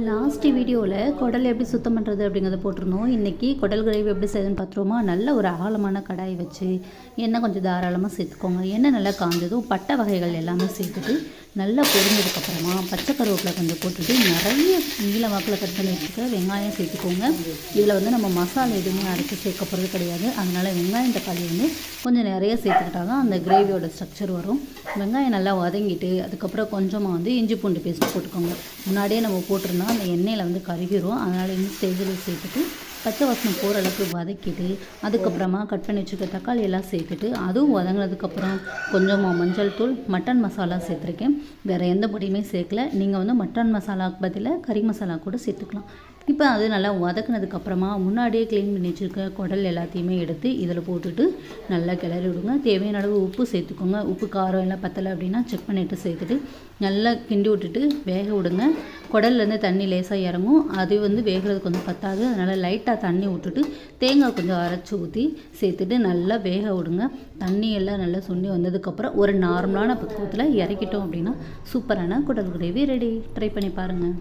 Last வீடியோவில் குடல் எப்படி சுத்தம் பண்ணுறது அப்படிங்கிறத போட்டிருந்தோம். இன்றைக்கி குடல் கிரேவி எப்படி செய்யுதுன்னு பார்த்துருவோமா. நல்ல ஒரு ஆழமான கடாய் வச்சு எண்ணெய் கொஞ்சம் தாராளமாக சேர்த்துக்கோங்க. எண்ணெய் நல்லா காஞ்சதும் பட்டை வகைகள் எல்லாமே சேர்த்துட்டு நல்லா பொரிஞ்சதுக்கப்புறமா பச்சை கருவேப்பிலை கொஞ்சம் போட்டுட்டு நிறைய நீல வாக்கில் கட் பண்ணி வச்சுக்க வெங்காயம் சேர்த்துக்கோங்க. இதில் வந்து நம்ம மசாலா எதுவுமே அரைச்சி சேர்க்க போகிறது கிடையாது. அதனால் வெங்காயம் தக்காளி வந்து கொஞ்சம் நிறைய சேர்த்துக்கிட்டா தான் அந்த கிரேவியோட ஸ்ட்ரக்சர் வரும். வெங்காயம் நல்லா வதங்கிட்டு அதுக்கப்புறம் கொஞ்சமாக வந்து இஞ்சி பூண்டு பேஸ்ட் போட்டுக்கோங்க. முன்னாடியே நம்ம போட்டிருந்தா அந்த எண்ணெயில் வந்து கருகிரும். அதனால் இந்த ஸ்டேஜில் சேர்த்துட்டு பச்சை வாசனம் போகிற அளவுக்கு வதக்கிட்டு அதுக்கப்புறமா கட் பண்ணி வச்சுக்க தக்காளி எல்லாம் சேர்த்துட்டு அதுவும் வதங்கினதுக்கப்புறம் கொஞ்சமாக மஞ்சள் தூள் மட்டன் மசாலா சேர்த்துருக்கேன். வேறு எந்த பொடியுமே சேர்க்கல. நீங்கள் வந்து மட்டன் மசாலாவுக்கு பதிலாக கறி மசாலா கூட சேர்த்துக்கலாம். இப்போ அது நல்லா வதக்கினதுக்கப்புறமா முன்னாடியே க்ளீன் பண்ணி வச்சுருக்க குடல் எல்லாத்தையுமே எடுத்து இதில் போட்டுட்டு நல்லா கிளறி விடுங்க. தேவையான அளவு உப்பு சேர்த்துக்கோங்க. உப்பு காரம் எல்லாம் பத்தலை அப்படின்னா செக் பண்ணிவிட்டு சேர்த்துட்டு நல்லா கிண்டி விட்டுட்டு வேக விடுங்க. குடல்லேருந்து தண்ணி லேசாக இறங்கும். அது வந்து வேகிறது கொஞ்சம் பத்தாது. அதனால் லைட்டாக தண்ணி விட்டுட்டு தேங்காய் கொஞ்சம் அரைச்சி ஊற்றி சேர்த்துட்டு நல்லா வேக விடுங்க. தண்ணி எல்லாம் நல்லா சுண்டி வந்ததுக்கப்புறம் ஒரு நார்மலான பக்குவத்தில் இறக்கிட்டோம் அப்படின்னா சூப்பரான குடல் கிரேவி ரெடி. ட்ரை பண்ணி பாருங்கள்.